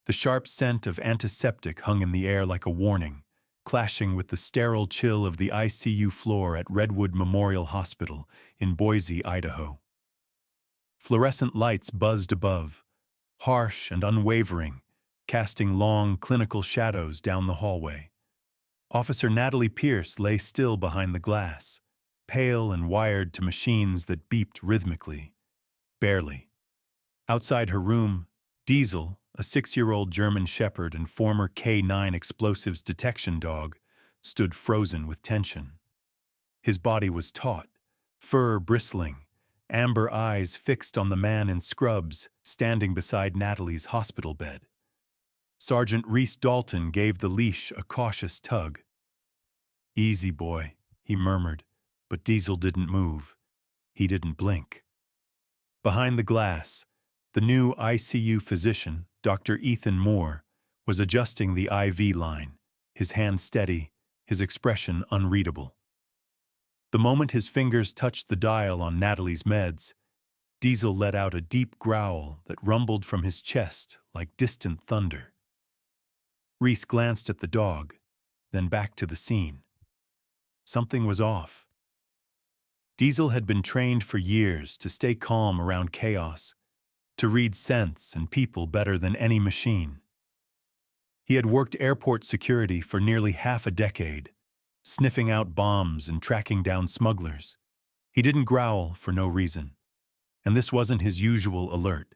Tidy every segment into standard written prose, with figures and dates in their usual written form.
The sharp scent of antiseptic hung in the air like a warning, clashing with the sterile chill of the ICU floor at Redwood Memorial Hospital in Boise, Idaho. Fluorescent lights buzzed above, harsh and unwavering, casting long, clinical shadows down the hallway. Officer Natalie Pierce lay still behind the glass, pale and wired to machines that beeped rhythmically. Barely. Outside her room, Diesel, a 6-year-old German Shepherd and former K-9 explosives detection dog, stood frozen with tension. His body was taut, fur bristling, amber eyes fixed on the man in scrubs standing beside Natalie's hospital bed. Sergeant Reese Dalton gave the leash a cautious tug. "Easy, boy," he murmured, but Diesel didn't move. He didn't blink. Behind the glass, the new ICU physician, Dr. Ethan Moore, was adjusting the IV line, his hand steady, his expression unreadable. The moment his fingers touched the dial on Natalie's meds, Diesel let out a deep growl that rumbled from his chest like distant thunder. Reese glanced at the dog, then back to the scene. Something was off. Diesel had been trained for years to stay calm around chaos, to read scents and people better than any machine. He had worked airport security for nearly half a decade, sniffing out bombs and tracking down smugglers. He didn't growl for no reason, and this wasn't his usual alert.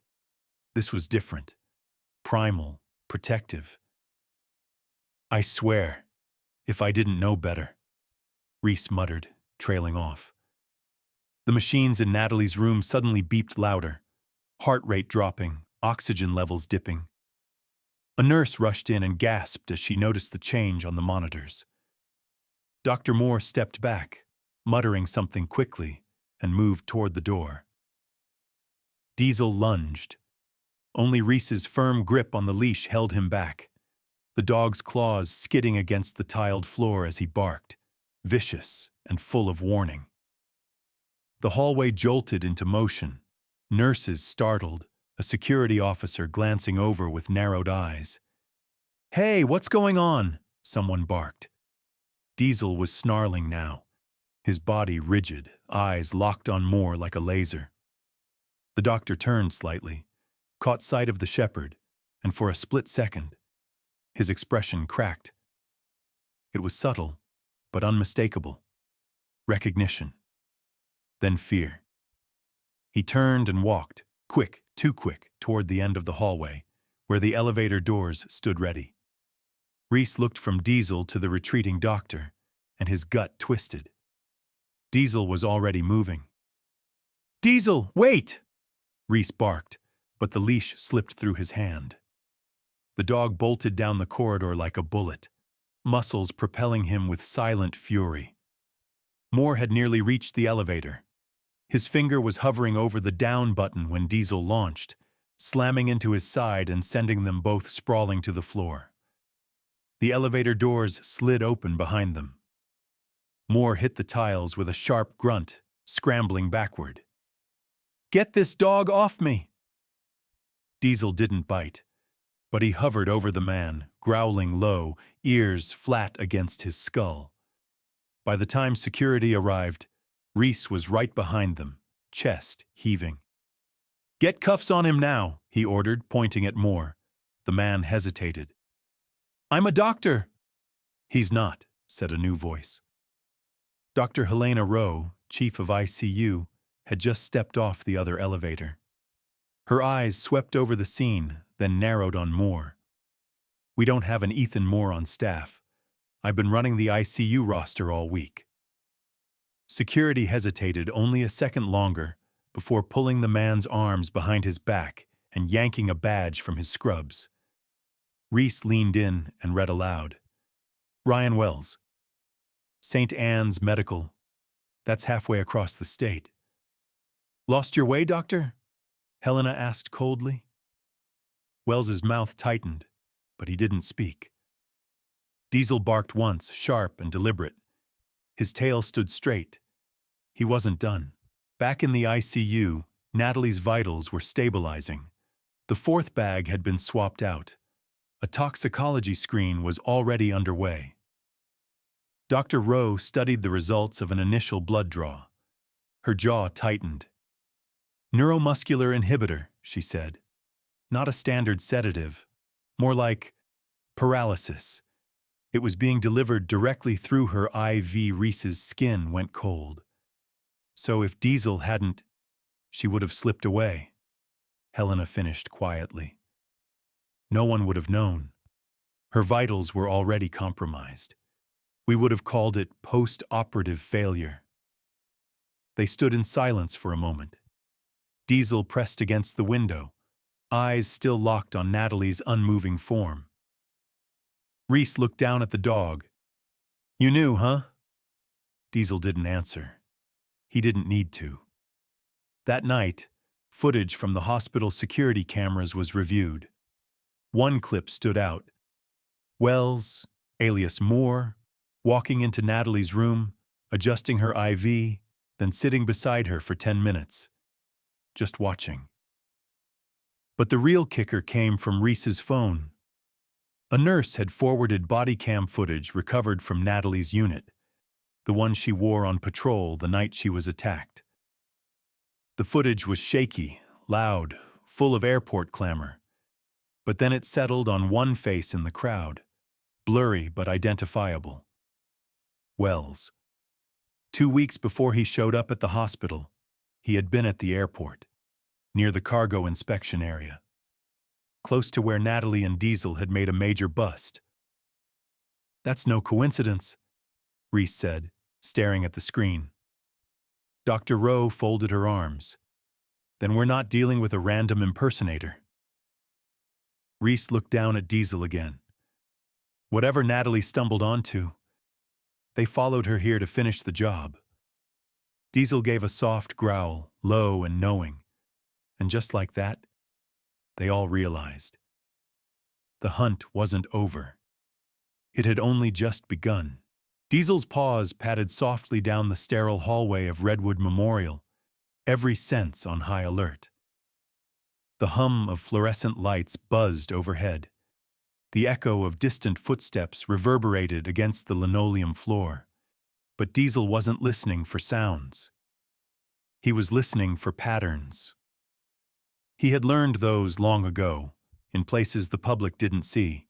This was different, primal, protective. "I swear, if I didn't know better," Reese muttered, trailing off. The machines in Natalie's room suddenly beeped louder, heart rate dropping, oxygen levels dipping. A nurse rushed in and gasped as she noticed the change on the monitors. Dr. Moore stepped back, muttering something quickly, and moved toward the door. Diesel lunged. Only Reese's firm grip on the leash held him back, the dog's claws skidding against the tiled floor as he barked, vicious and full of warning. The hallway jolted into motion, nurses startled, a security officer glancing over with narrowed eyes. "Hey, what's going on?" someone barked. Diesel was snarling now, his body rigid, eyes locked on Moore like a laser. The doctor turned slightly, caught sight of the shepherd, and for a split second, his expression cracked. It was subtle, but unmistakable. Recognition. Then fear. He turned and walked, quick, too quick, toward the end of the hallway, where the elevator doors stood ready. Reese looked from Diesel to the retreating doctor, and his gut twisted. Diesel was already moving. "Diesel, wait!" Reese barked, but the leash slipped through his hand. The dog bolted down the corridor like a bullet, muscles propelling him with silent fury. Moore had nearly reached the elevator. His finger was hovering over the down button when Diesel launched, slamming into his side and sending them both sprawling to the floor. The elevator doors slid open behind them. Moore hit the tiles with a sharp grunt, scrambling backward. "Get this dog off me!" Diesel didn't bite, but he hovered over the man, growling low, ears flat against his skull. By the time security arrived, Reese was right behind them, chest heaving. "Get cuffs on him now," he ordered, pointing at Moore. The man hesitated. "I'm a doctor." "He's not," said a new voice. Dr. Helena Rowe, chief of ICU, had just stepped off the other elevator. Her eyes swept over the scene, then narrowed on Moore. "We don't have an Ethan Moore on staff. I've been running the ICU roster all week." Security hesitated only a second longer before pulling the man's arms behind his back and yanking a badge from his scrubs. Reese leaned in and read aloud. "Ryan Wells. St. Anne's Medical. That's halfway across the state." "Lost your way, doctor?" Helena asked coldly. Wells's mouth tightened, but he didn't speak. Diesel barked once, sharp and deliberate. His tail stood straight. He wasn't done. Back in the ICU, Natalie's vitals were stabilizing. The fourth bag had been swapped out, A toxicology screen was already underway. Dr. Rowe studied the results of an initial blood draw. Her jaw tightened. Neuromuscular inhibitor, she said. Not a standard sedative. More like paralysis. It was being delivered directly through her IV. Reese's skin went cold. So if Diesel hadn't, she would have slipped away. Helena finished quietly. No one would have known. Her vitals were already compromised. We would have called it post-operative failure. They stood in silence for a moment. Diesel pressed against the window, eyes still locked on Natalie's unmoving form. Reese looked down at the dog. "You knew, huh?" Diesel didn't answer. He didn't need to. That night, footage from the hospital security cameras was reviewed. One clip stood out. Wells, alias Moore, walking into Natalie's room, adjusting her IV, then sitting beside her for 10 minutes. Just watching. But the real kicker came from Reese's phone. A nurse had forwarded body cam footage recovered from Natalie's unit, the one she wore on patrol the night she was attacked. The footage was shaky, loud, full of airport clamor. But then it settled on one face in the crowd, blurry but identifiable. Wells. 2 weeks before he showed up at the hospital, he had been at the airport, near the cargo inspection area, close to where Natalie and Diesel had made a major bust. "That's no coincidence," Reese said, staring at the screen. Dr. Rowe folded her arms. "Then we're not dealing with a random impersonator." Reese looked down at Diesel again. Whatever Natalie stumbled onto, they followed her here to finish the job. Diesel gave a soft growl, low and knowing. And just like that, they all realized. The hunt wasn't over. It had only just begun. Diesel's paws patted softly down the sterile hallway of Redwood Memorial, every sense on high alert. The hum of fluorescent lights buzzed overhead. The echo of distant footsteps reverberated against the linoleum floor. But Diesel wasn't listening for sounds. He was listening for patterns. He had learned those long ago, in places the public didn't see.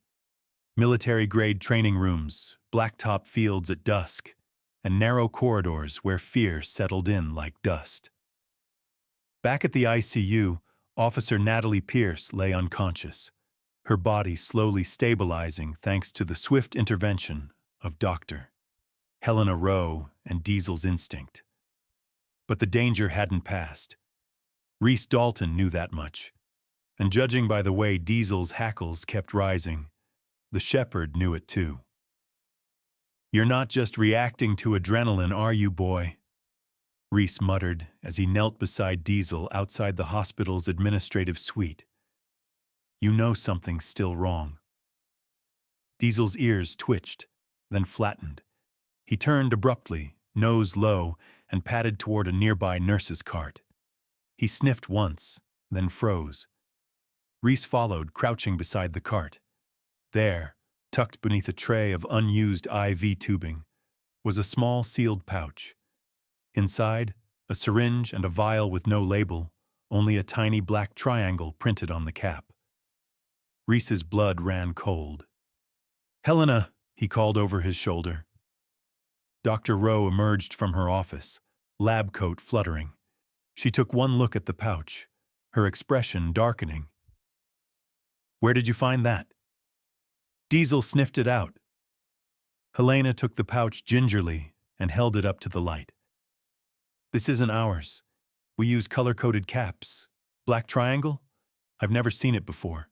Military-grade training rooms, blacktop fields at dusk, and narrow corridors where fear settled in like dust. Back at the ICU, Officer Natalie Pierce lay unconscious, her body slowly stabilizing thanks to the swift intervention of Dr. Helena Rowe and Diesel's instinct. But the danger hadn't passed. Reese Dalton knew that much, and judging by the way Diesel's hackles kept rising, the shepherd knew it too. "You're not just reacting to adrenaline, are you, boy?" Reese muttered as he knelt beside Diesel outside the hospital's administrative suite. "You know something's still wrong." Diesel's ears twitched, then flattened. He turned abruptly, nose low, and padded toward a nearby nurse's cart. He sniffed once, then froze. Reese followed, crouching beside the cart. There, tucked beneath a tray of unused IV tubing, was a small sealed pouch. Inside, a syringe and a vial with no label, only a tiny black triangle printed on the cap. Reese's blood ran cold. "Helena," he called over his shoulder. Dr. Rowe emerged from her office, lab coat fluttering. She took one look at the pouch, her expression darkening. "Where did you find that?" Diesel sniffed it out. Helena took the pouch gingerly and held it up to the light. "This isn't ours. We use color-coded caps. Black triangle? I've never seen it before."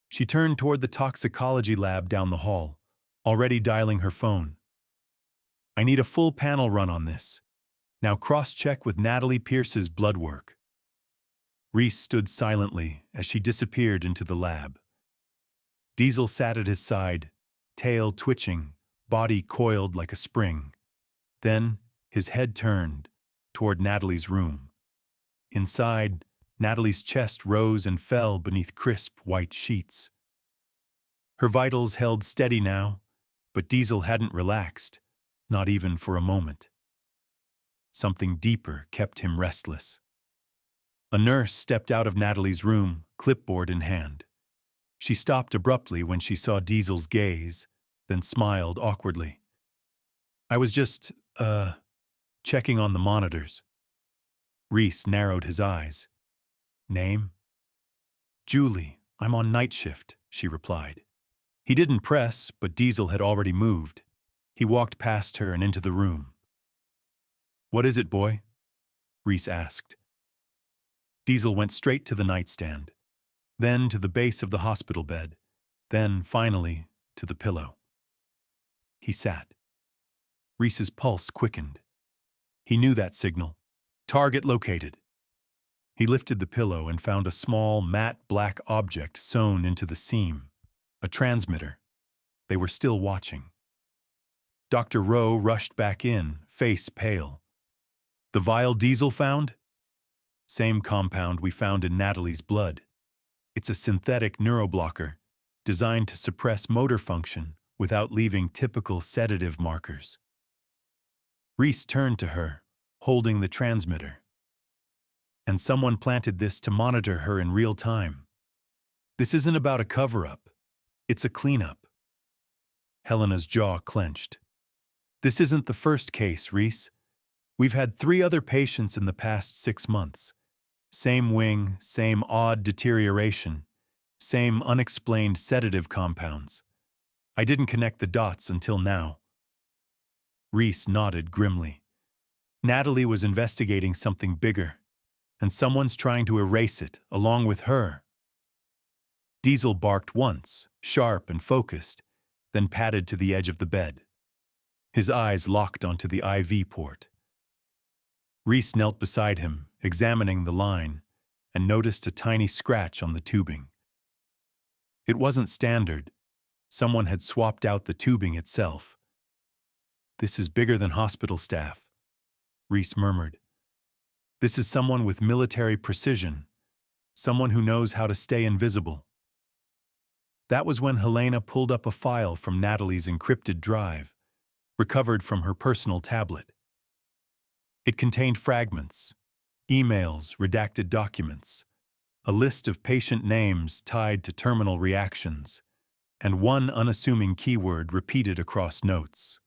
She turned toward the toxicology lab down the hall, already dialing her phone. "I need a full panel run on this. Now cross-check with Natalie Pierce's blood work." Reese stood silently as she disappeared into the lab. Diesel sat at his side, tail twitching, body coiled like a spring. Then, his head turned toward Natalie's room. Inside, Natalie's chest rose and fell beneath crisp white sheets. Her vitals held steady now, but Diesel hadn't relaxed, not even for a moment. Something deeper kept him restless. A nurse stepped out of Natalie's room, clipboard in hand. She stopped abruptly when she saw Diesel's gaze, then smiled awkwardly. "I was just, checking on the monitors." Reese narrowed his eyes. "Name?" "Julie, I'm on night shift," she replied. He didn't press, but Diesel had already moved. He walked past her and into the room. "What is it, boy?" Reese asked. Diesel went straight to the nightstand, then to the base of the hospital bed, then, finally, to the pillow. He sat. Reese's pulse quickened. He knew that signal. Target located. He lifted the pillow and found a small, matte black object sewn into the seam. A transmitter. They were still watching. Dr. Rowe rushed back in, face pale. "The vial Diesel found?" "Same compound we found in Natalie's blood. It's a synthetic neuroblocker, designed to suppress motor function without leaving typical sedative markers." Reese turned to her, holding the transmitter. "And someone planted this to monitor her in real time. This isn't about a cover-up. It's a cleanup." Helena's jaw clenched. "This isn't the first case, Reese. We've had 3 other patients in the past 6 months. Same wing, same odd deterioration, same unexplained sedative compounds. I didn't connect the dots until now." Reese nodded grimly. Natalie was investigating something bigger, and someone's trying to erase it, along with her. Diesel barked once, sharp and focused, then padded to the edge of the bed. His eyes locked onto the IV port. Reese knelt beside him, examining the line, and noticed a tiny scratch on the tubing. It wasn't standard. Someone had swapped out the tubing itself. "This is bigger than hospital staff," Reese murmured. "This is someone with military precision, someone who knows how to stay invisible." That was when Helena pulled up a file from Natalie's encrypted drive, recovered from her personal tablet. It contained fragments, emails, redacted documents, a list of patient names tied to terminal reactions, and one unassuming keyword repeated across notes.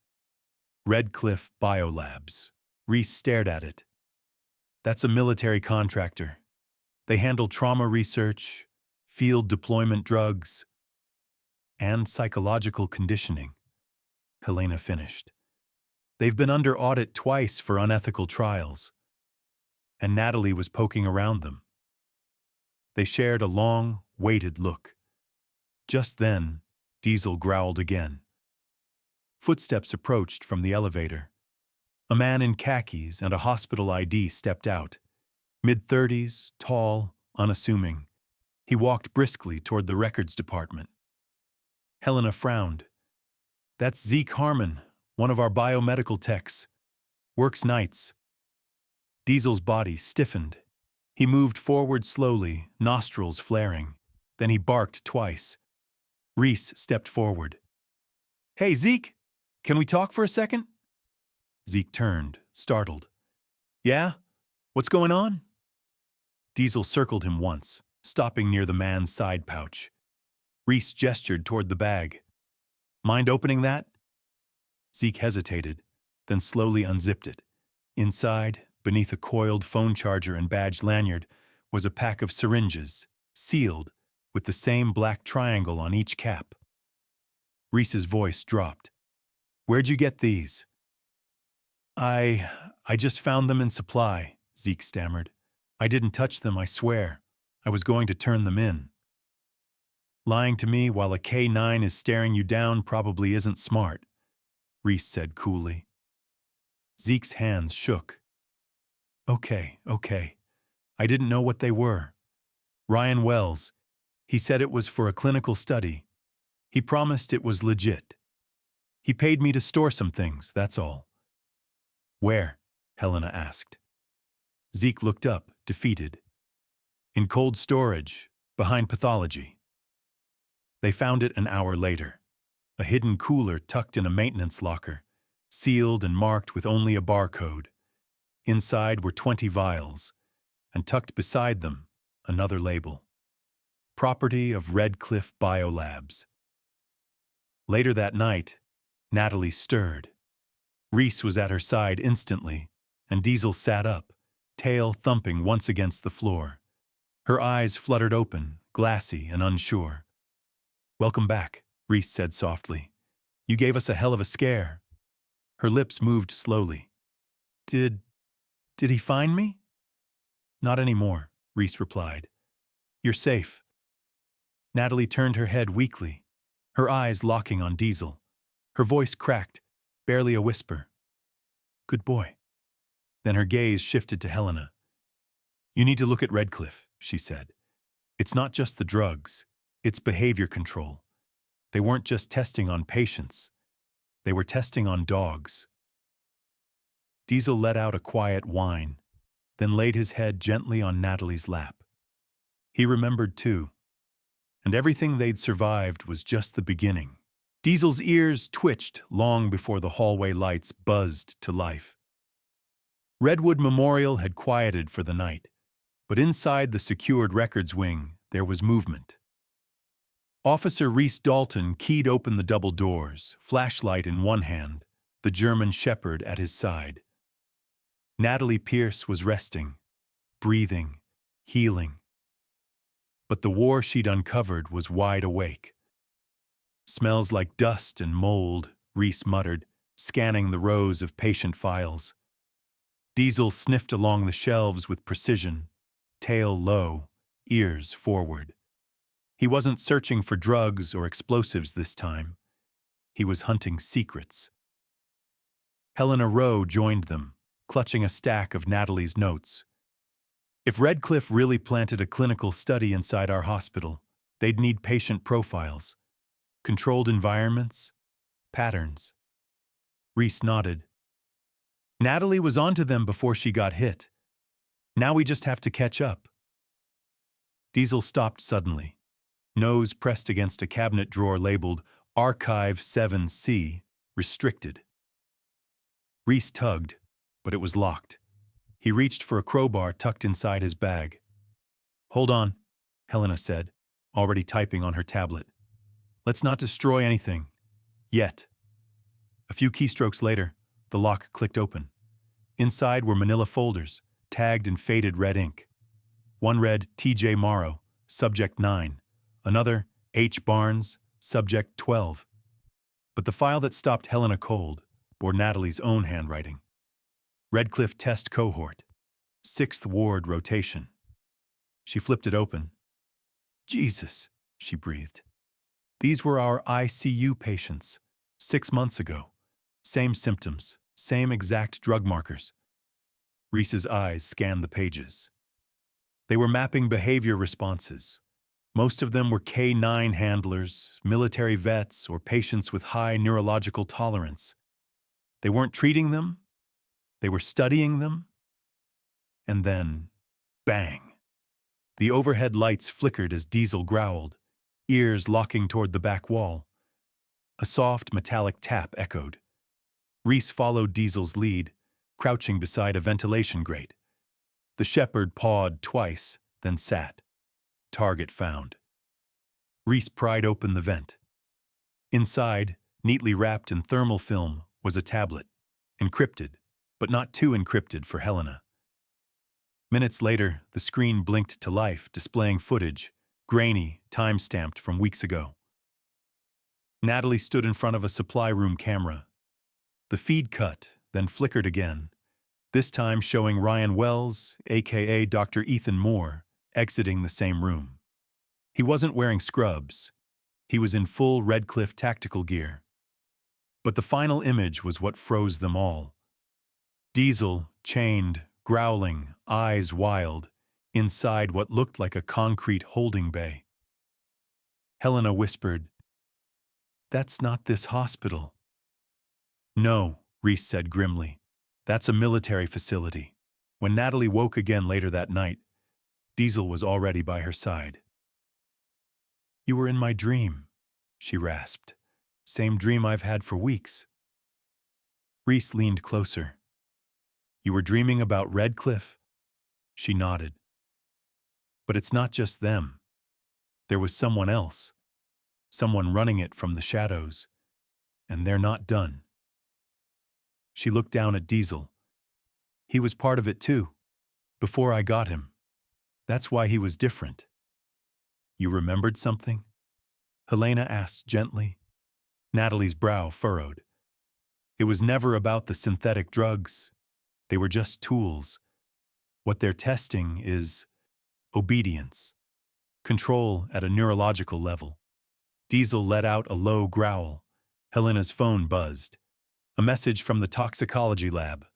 Redcliffe Biolabs. Reese stared at it. "That's a military contractor. They handle trauma research, field deployment drugs, and psychological conditioning," Helena finished. "They've been under audit twice for unethical trials." And Natalie was poking around them. They shared a long, weighted look. Just then, Diesel growled again. Footsteps approached from the elevator. A man in khakis and a hospital ID stepped out. Mid-30s, tall, unassuming. He walked briskly toward the records department. Helena frowned. "That's Zeke Harmon, one of our biomedical techs. Works nights." Diesel's body stiffened. He moved forward slowly, nostrils flaring. Then he barked twice. Reese stepped forward. "Hey, Zeke! Can we talk for a second?" Zeke turned, startled. "Yeah? What's going on?" Diesel circled him once, stopping near the man's side pouch. Reese gestured toward the bag. "Mind opening that?" Zeke hesitated, then slowly unzipped it. Inside, beneath a coiled phone charger and badged lanyard, was a pack of syringes, sealed, with the same black triangle on each cap. Reese's voice dropped. "Where'd you get these?" I just found them in supply," Zeke stammered. "I didn't touch them, I swear. I was going to turn them in." "Lying to me while a K-9 is staring you down probably isn't smart," Reese said coolly. Zeke's hands shook. Okay. I didn't know what they were. Ryan Wells. He said it was for a clinical study. He promised it was legit. He paid me to store some things, that's all." "Where?" Helena asked. Zeke looked up, defeated. "In cold storage, behind pathology." They found it an hour later, a hidden cooler tucked in a maintenance locker, sealed and marked with only a barcode. Inside were 20 vials, and tucked beside them, another label. Property of Redcliffe Biolabs. Later that night, Natalie stirred. Reese was at her side instantly, and Diesel sat up, tail thumping once against the floor. Her eyes fluttered open, glassy and unsure. "Welcome back," Reese said softly. "You gave us a hell of a scare." Her lips moved slowly. Did he find me?" "Not anymore," Reese replied. "You're safe." Natalie turned her head weakly, her eyes locking on Diesel. Her voice cracked, barely a whisper. "Good boy." Then her gaze shifted to Helena. "You need to look at Redcliffe," she said. "It's not just the drugs, it's behavior control. They weren't just testing on patients. They were testing on dogs." Diesel let out a quiet whine, then laid his head gently on Natalie's lap. He remembered too. And everything they'd survived was just the beginning. Diesel's ears twitched long before the hallway lights buzzed to life. Redwood Memorial had quieted for the night, but inside the secured records wing, there was movement. Officer Reese Dalton keyed open the double doors, flashlight in one hand, the German shepherd at his side. Natalie Pierce was resting, breathing, healing. But the war she'd uncovered was wide awake. "Smells like dust and mold," Reese muttered, scanning the rows of patient files. Diesel sniffed along the shelves with precision, tail low, ears forward. He wasn't searching for drugs or explosives this time. He was hunting secrets. Helena Rowe joined them, clutching a stack of Natalie's notes. "If Redcliffe really planted a clinical study inside our hospital, they'd need patient profiles, controlled environments, patterns." Reese nodded. "Natalie was onto them before she got hit. Now we just have to catch up." Diesel stopped suddenly, nose pressed against a cabinet drawer labeled Archive 7C, Restricted. Reese tugged, but it was locked. He reached for a crowbar tucked inside his bag. "Hold on," Helena said, already typing on her tablet. "Let's not destroy anything. Yet." A few keystrokes later, the lock clicked open. Inside were manila folders, tagged in faded red ink. One read T.J. Morrow, Subject 9. Another, H. Barnes, Subject 12. But the file that stopped Helena cold bore Natalie's own handwriting. Redcliffe Test Cohort, 6th Ward Rotation. She flipped it open. "Jesus," she breathed. "These were our ICU patients, 6 months ago. Same symptoms, same exact drug markers." Reese's eyes scanned the pages. They were mapping behavior responses. Most of them were K-9 handlers, military vets, or patients with high neurological tolerance. They weren't treating them. They were studying them. And then, bang. The overhead lights flickered as Diesel growled, ears locking toward the back wall. A soft metallic tap echoed. Reese followed Diesel's lead, crouching beside a ventilation grate. The shepherd pawed twice, then sat. Target found. Reese pried open the vent. Inside, neatly wrapped in thermal film, was a tablet, encrypted, but not too encrypted for Helena. Minutes later, the screen blinked to life, displaying footage, grainy, time-stamped from weeks ago. Natalie stood in front of a supply room camera. The feed cut, then flickered again, this time showing Ryan Wells, a.k.a. Dr. Ethan Moore, exiting the same room. He wasn't wearing scrubs. He was in full Redcliffe tactical gear. But the final image was what froze them all. Diesel, chained, growling, eyes wild, inside what looked like a concrete holding bay. Helena whispered, "That's not this hospital." "No," Reese said grimly. "That's a military facility." When Natalie woke again later that night, Diesel was already by her side. "You were in my dream," she rasped. Same dream I've had for weeks. Reese leaned closer. You were dreaming about Redcliffe? She nodded. But it's not just them. There was someone else. Someone running it from the shadows. And they're not done. She looked down at Diesel. He was part of it too. Before I got him. That's why he was different. You remembered something? Helena asked gently. Natalie's brow furrowed. It was never about the synthetic drugs. They were just tools. What they're testing is obedience. Control at a neurological level. Diesel let out a low growl. Helena's phone buzzed. A message from the toxicology lab.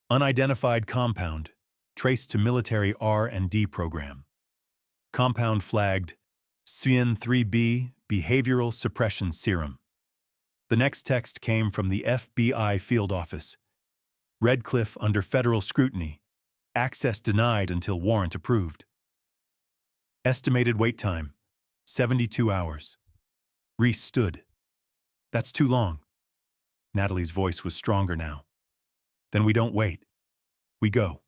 Unidentified compound, traced to military R&D program. Compound flagged CN3B behavioral suppression serum. The next text came from the FBI field office. Redcliffe under federal scrutiny. Access denied until warrant approved. Estimated wait time, 72 hours. Reese stood. That's too long. Natalie's voice was stronger now. Then we don't wait. We go.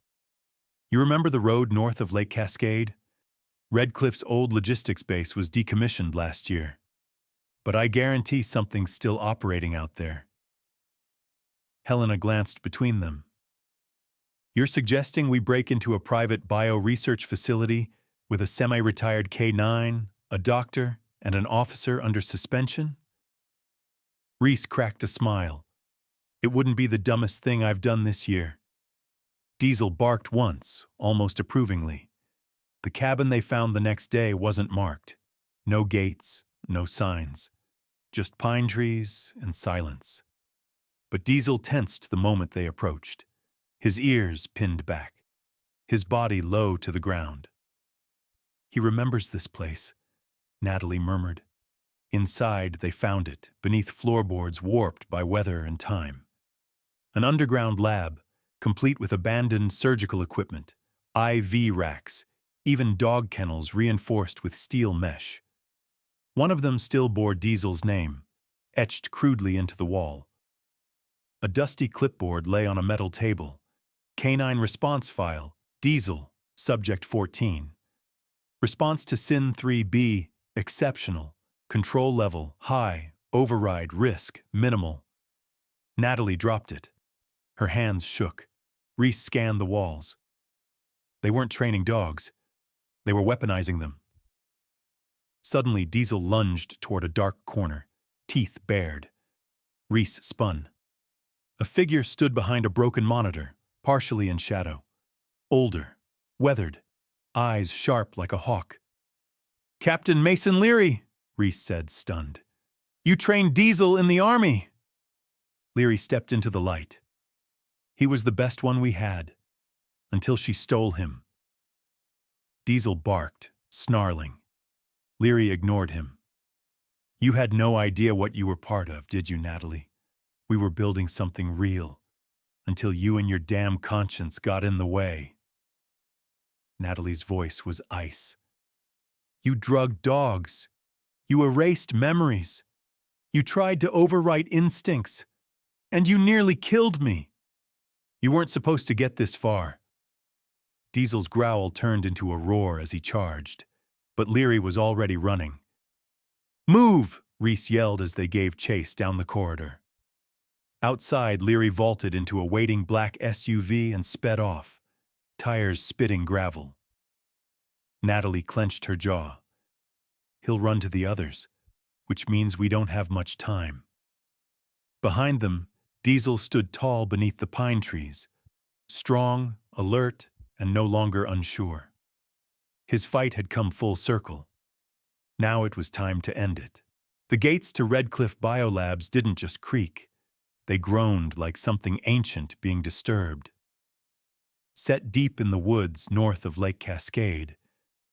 You remember the road north of Lake Cascade? Redcliffe's old logistics base was decommissioned last year. But I guarantee something's still operating out there. Helena glanced between them. You're suggesting we break into a private bio-research facility with a semi-retired K-9, a doctor, and an officer under suspension? Reese cracked a smile. It wouldn't be the dumbest thing I've done this year. Diesel barked once, almost approvingly. The cabin they found the next day wasn't marked. No gates, no signs. Just pine trees and silence. But Diesel tensed the moment they approached. His ears pinned back. His body low to the ground. He remembers this place, Natalie murmured. Inside, they found it, beneath floorboards warped by weather and time. An underground lab, complete with abandoned surgical equipment, IV racks, even dog kennels reinforced with steel mesh. One of them still bore Diesel's name, etched crudely into the wall. A dusty clipboard lay on a metal table. Canine response file, Diesel, subject 14. Response to SYN-3B, exceptional. Control level, high. Override, risk, minimal. Natalie dropped it. Her hands shook. Reese scanned the walls. They weren't training dogs. They were weaponizing them. Suddenly, Diesel lunged toward a dark corner, teeth bared. Reese spun. A figure stood behind a broken monitor, partially in shadow. Older, weathered, eyes sharp like a hawk. Captain Mason Leary, Reese said, stunned. You trained Diesel in the army. Leary stepped into the light. He was the best one we had, until she stole him. Diesel barked, snarling. Leary ignored him. You had no idea what you were part of, did you, Natalie? We were building something real, until you and your damn conscience got in the way. Natalie's voice was ice. You drugged dogs. You erased memories. You tried to overwrite instincts. And you nearly killed me. You weren't supposed to get this far. Diesel's growl turned into a roar as he charged, but Leary was already running. Move! Reese yelled as they gave chase down the corridor. Outside, Leary vaulted into a waiting black SUV and sped off, tires spitting gravel. Natalie clenched her jaw. He'll run to the others, which means we don't have much time. Behind them, Diesel stood tall beneath the pine trees, strong, alert, and no longer unsure. His fight had come full circle. Now it was time to end it. The gates to Redcliffe Biolabs didn't just creak. They groaned like something ancient being disturbed. Set deep in the woods north of Lake Cascade,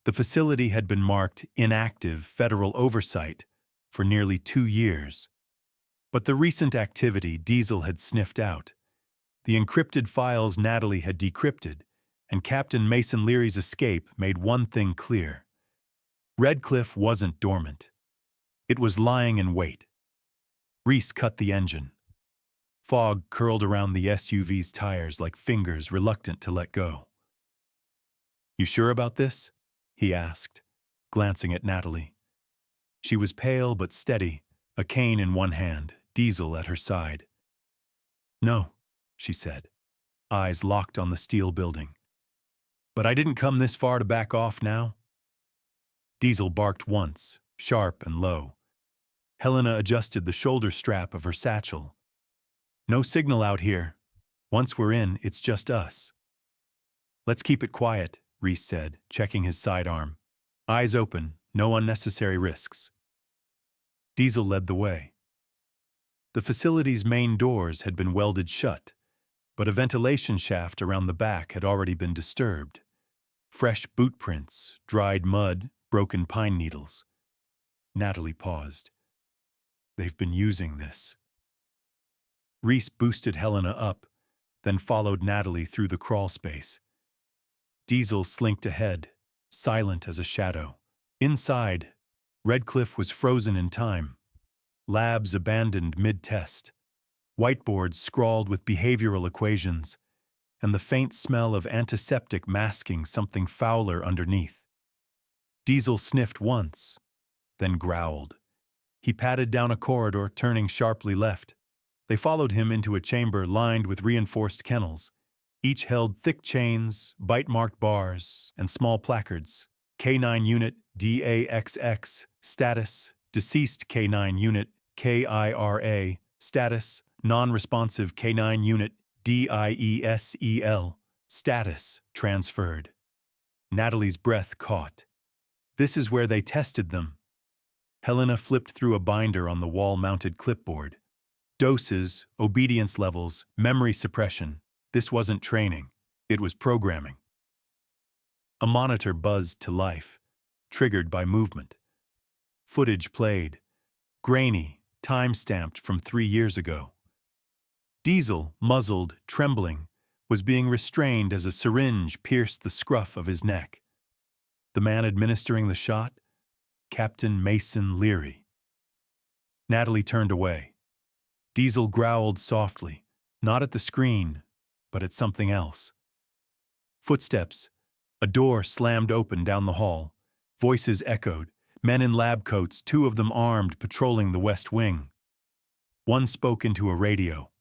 the facility had been marked inactive federal oversight for nearly 2 years. But the recent activity Diesel had sniffed out, the encrypted files Natalie had decrypted, and Captain Mason Leary's escape made one thing clear. Redcliffe wasn't dormant. It was lying in wait. Reese cut the engine. Fog curled around the SUV's tires like fingers reluctant to let go. "You sure about this?" he asked, glancing at Natalie. She was pale but steady, a cane in one hand, Diesel at her side. "No," she said, eyes locked on the steel building. "But I didn't come this far to back off now." Diesel barked once, sharp and low. Helena adjusted the shoulder strap of her satchel. "No signal out here. Once we're in, it's just us." "Let's keep it quiet," Reese said, checking his sidearm. "Eyes open, no unnecessary risks." Diesel led the way. The facility's main doors had been welded shut, but a ventilation shaft around the back had already been disturbed. Fresh boot prints, dried mud, broken pine needles. Natalie paused. "They've been using this." Reese boosted Helena up, then followed Natalie through the crawl space. Diesel slinked ahead, silent as a shadow. Inside, Redcliffe was frozen in time. Labs abandoned mid-test. Whiteboards scrawled with behavioral equations, and the faint smell of antiseptic masking something fouler underneath. Diesel sniffed once, then growled. He padded down a corridor, turning sharply left. They followed him into a chamber lined with reinforced kennels. Each held thick chains, bite-marked bars, and small placards. K9 Unit DAXX, status, deceased K9 Unit KIRA, status, non-responsive K9 Unit DIESEL, status, transferred. Natalie's breath caught. This is where they tested them. Helena flipped through a binder on the wall-mounted clipboard. Doses, obedience levels, memory suppression. This wasn't training. It was programming. A monitor buzzed to life, triggered by movement. Footage played. Grainy, time-stamped from 3 years ago. Diesel, muzzled, trembling, was being restrained as a syringe pierced the scruff of his neck. The man administering the shot? Captain Mason Leary. Natalie turned away. Diesel growled softly, not at the screen, but at something else. Footsteps. A door slammed open down the hall. Voices echoed. Men in lab coats, 2 of them armed, patrolling the West Wing. One spoke into a radio.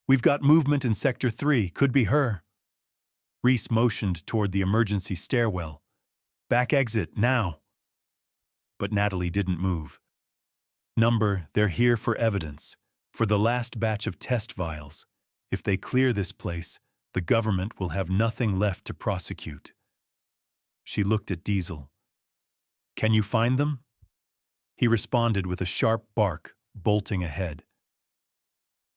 "We've got movement in Sector 3. Could be her." Reese motioned toward the emergency stairwell. "Back exit, now." But Natalie didn't move. "Number, they're here for evidence, for the last batch of test vials. If they clear this place, the government will have nothing left to prosecute." She looked at Diesel. "Can you find them?" He responded with a sharp bark, bolting ahead.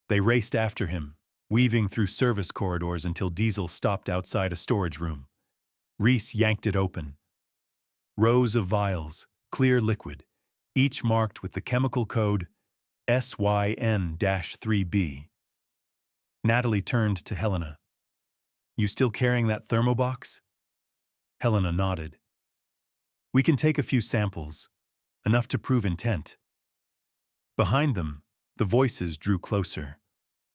They raced after him, weaving through service corridors until Diesel stopped outside a storage room. Reese yanked it open. Rows of vials, clear liquid, each marked with the chemical code SYN-3B. Natalie turned to Helena. "You still carrying that thermobox?" Helena nodded. "We can take a few samples, enough to prove intent." Behind them, the voices drew closer.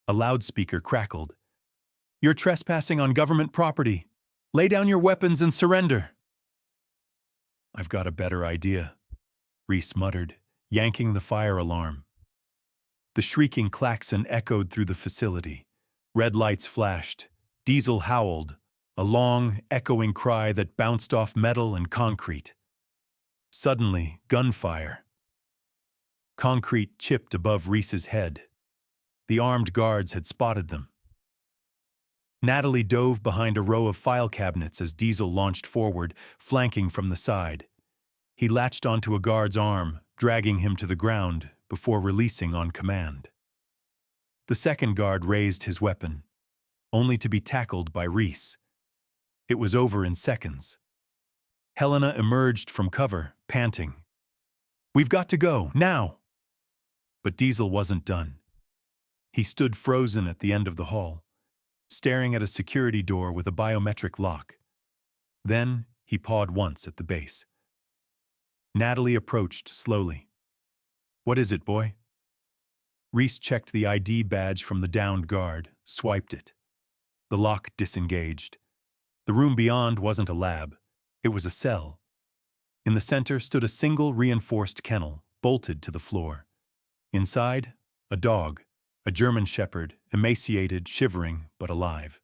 A loudspeaker crackled. "You're trespassing on government property. Lay down your weapons and surrender." "I've got a better idea," Reese muttered, yanking the fire alarm. The shrieking klaxon echoed through the facility. Red lights flashed. Diesel howled, a long, echoing cry that bounced off metal and concrete. Suddenly, gunfire. Concrete chipped above Reese's head. The armed guards had spotted them. Natalie dove behind a row of file cabinets as Diesel launched forward, flanking from the side. He latched onto a guard's arm, dragging him to the ground before releasing on command. The second guard raised his weapon, only to be tackled by Reese. It was over in seconds. Helena emerged from cover, panting. "We've got to go, now!" But Diesel wasn't done. He stood frozen at the end of the hall, staring at a security door with a biometric lock. Then he pawed once at the base. Natalie approached slowly. What is it, boy? Reese checked the ID badge from the downed guard, swiped it. The lock disengaged. The room beyond wasn't a lab. It was a cell. In the center stood a single reinforced kennel, bolted to the floor. Inside, a dog, a German shepherd, emaciated, shivering, but alive.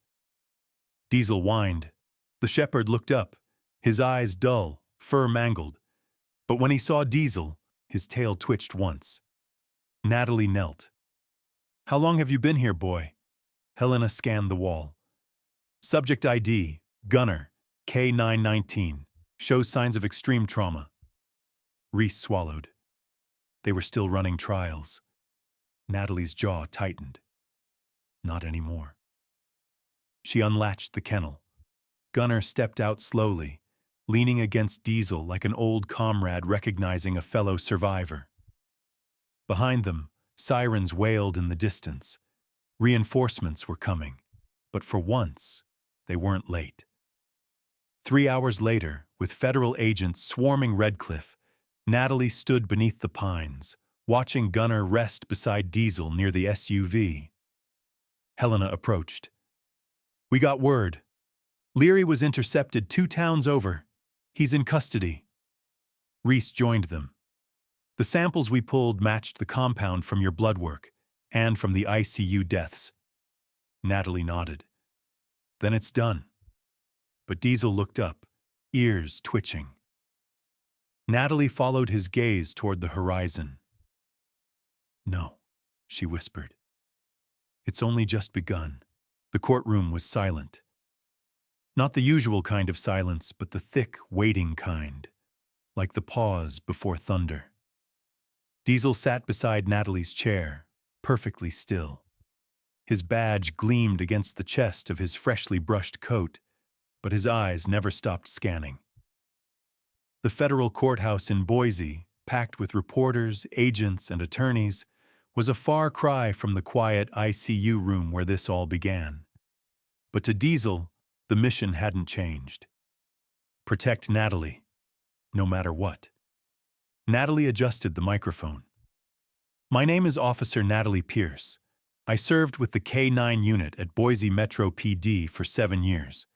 Diesel whined. The shepherd looked up, his eyes dull, fur mangled. But when he saw Diesel, his tail twitched once. Natalie knelt. How long have you been here, boy? Helena scanned the wall. Subject ID, Gunner, K919, shows signs of extreme trauma. Reese swallowed. They were still running trials. Natalie's jaw tightened. Not anymore. She unlatched the kennel. Gunner stepped out slowly, leaning against Diesel like an old comrade recognizing a fellow survivor. Behind them, sirens wailed in the distance. Reinforcements were coming, but for once, they weren't late. 3 hours later, with federal agents swarming Redcliffe, Natalie stood beneath the pines, watching Gunner rest beside Diesel near the SUV. Helena approached. We got word. Leary was intercepted 2 towns over. He's in custody. Reese joined them. The samples we pulled matched the compound from your blood work and from the ICU deaths. Natalie nodded. Then it's done. But Diesel looked up, ears twitching. Natalie followed his gaze toward the horizon. No, she whispered. It's only just begun. The courtroom was silent. Not the usual kind of silence, but the thick, waiting kind, like the pause before thunder. Diesel sat beside Natalie's chair, perfectly still. His badge gleamed against the chest of his freshly brushed coat, but his eyes never stopped scanning. The federal courthouse in Boise, packed with reporters, agents, and attorneys, was a far cry from the quiet ICU room where this all began. But to Diesel, the mission hadn't changed. Protect Natalie, no matter what. Natalie adjusted the microphone. My name is Officer Natalie Pierce. I served with the K9 unit at Boise Metro PD for 7 years.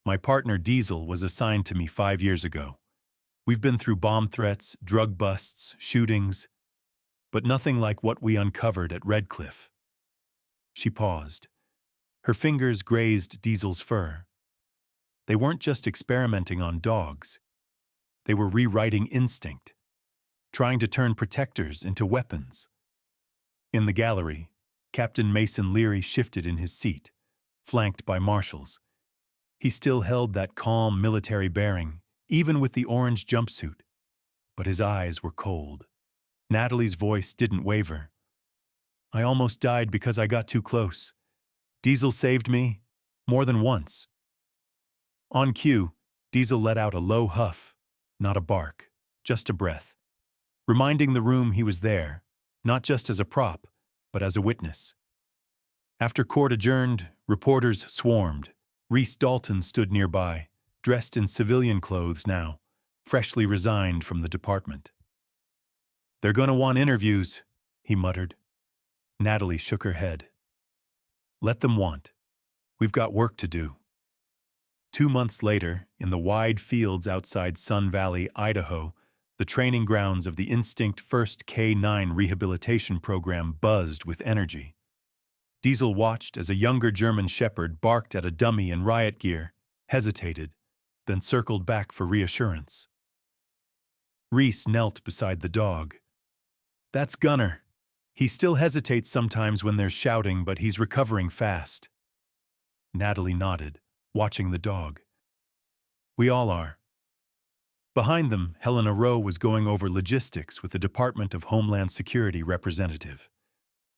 My partner Diesel was assigned to me 5 years ago. We've been through bomb threats, drug busts, shootings, but nothing like what we uncovered at Redcliffe. She paused. Her fingers grazed Diesel's fur. They weren't just experimenting on dogs. They were rewriting instinct, trying to turn protectors into weapons. In the gallery, Captain Mason Leary shifted in his seat, flanked by marshals. He still held that calm military bearing, even with the orange jumpsuit. But his eyes were cold. Natalie's voice didn't waver. I almost died because I got too close. Diesel saved me, more than once. On cue, Diesel let out a low huff, not a bark, just a breath, reminding the room he was there, not just as a prop, but as a witness. After court adjourned, reporters swarmed. Reese Dalton stood nearby, dressed in civilian clothes now, freshly resigned from the department. They're gonna want interviews, he muttered. Natalie shook her head. Let them want. We've got work to do. 2 months later, in the wide fields outside Sun Valley, Idaho, the training grounds of the Instinct First K9 rehabilitation program buzzed with energy. Diesel watched as a younger German shepherd barked at a dummy in riot gear, hesitated, then circled back for reassurance. Reese knelt beside the dog. That's Gunner. He still hesitates sometimes when there's shouting, but he's recovering fast. Natalie nodded, watching the dog. We all are. Behind them, Helena Rowe was going over logistics with the Department of Homeland Security representative.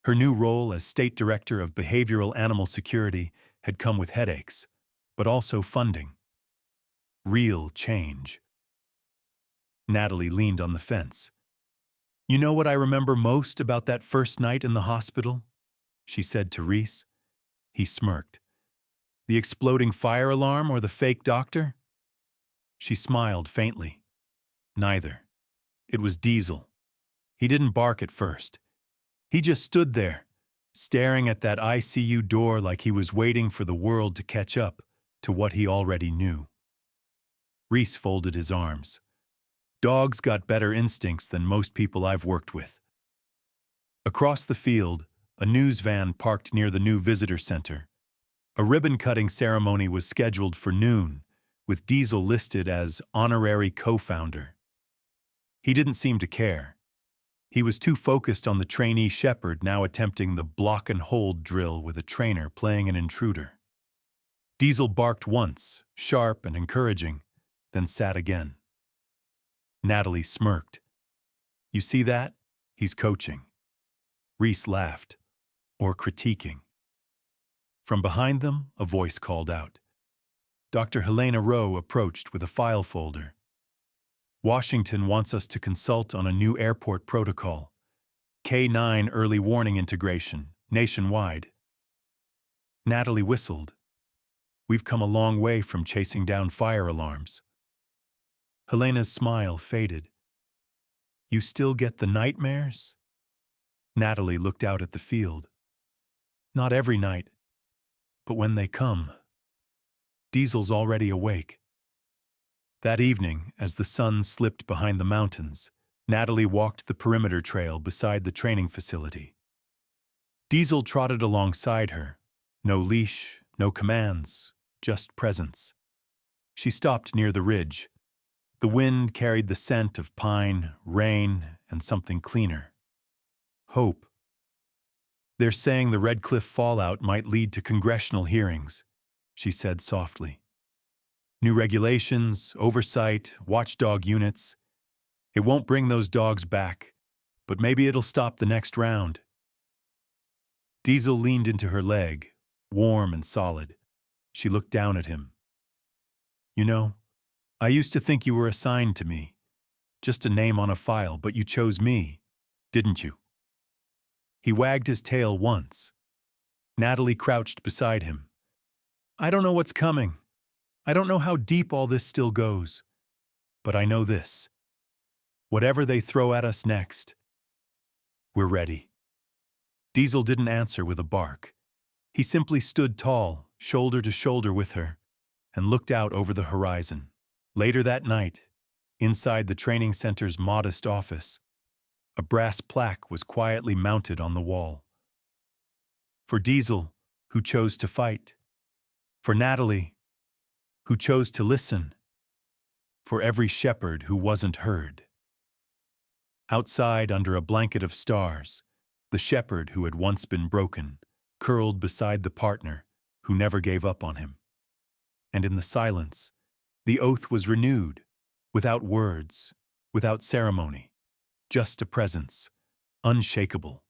Her new role as State Director of Behavioral Animal Security had come with headaches, but also funding. Real change. Natalie leaned on the fence. You know what I remember most about that first night in the hospital? She said to Reese. He smirked. The exploding fire alarm or the fake doctor? She smiled faintly. Neither. It was Diesel. He didn't bark at first. He just stood there, staring at that ICU door like he was waiting for the world to catch up to what he already knew. Reese folded his arms. Dogs got better instincts than most people I've worked with. Across the field, a news van parked near the new visitor center. A ribbon-cutting ceremony was scheduled for noon, with Diesel listed as honorary co-founder. He didn't seem to care. He was too focused on the trainee shepherd now attempting the block-and-hold drill with a trainer playing an intruder. Diesel barked once, sharp and encouraging, then sat again. Natalie smirked. "You see that? He's coaching." Reese laughed, or critiquing. From behind them, a voice called out. Dr. Helena Rowe approached with a file folder. "Washington wants us to consult on a new airport protocol. K9 early warning integration, nationwide." Natalie whistled. "We've come a long way from chasing down fire alarms." Helena's smile faded. "You still get the nightmares?" Natalie looked out at the field. "Not every night, but when they come." Diesel's already awake. That evening, as the sun slipped behind the mountains, Natalie walked the perimeter trail beside the training facility. Diesel trotted alongside her. No leash, no commands, just presence. She stopped near the ridge. The wind carried the scent of pine, rain, and something cleaner. Hope. "They're saying the Redcliffe fallout might lead to congressional hearings," she said softly. "New regulations, oversight, watchdog units. It won't bring those dogs back, but maybe it'll stop the next round." Diesel leaned into her leg, warm and solid. She looked down at him. "You know, I used to think you were assigned to me. Just a name on a file, but you chose me, didn't you?" He wagged his tail once. Natalie crouched beside him. "I don't know what's coming. I don't know how deep all this still goes. But I know this. Whatever they throw at us next, we're ready." Diesel didn't answer with a bark. He simply stood tall, shoulder to shoulder with her, and looked out over the horizon. Later that night, inside the training center's modest office, a brass plaque was quietly mounted on the wall. For Diesel, who chose to fight. For Natalie, who chose to listen. For every shepherd who wasn't heard. Outside, under a blanket of stars, the shepherd who had once been broken curled beside the partner who never gave up on him. And in the silence, the oath was renewed, without words, without ceremony. Just a presence, unshakable,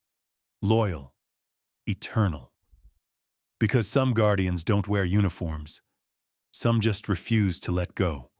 loyal, eternal. Because some guardians don't wear uniforms, some just refuse to let go.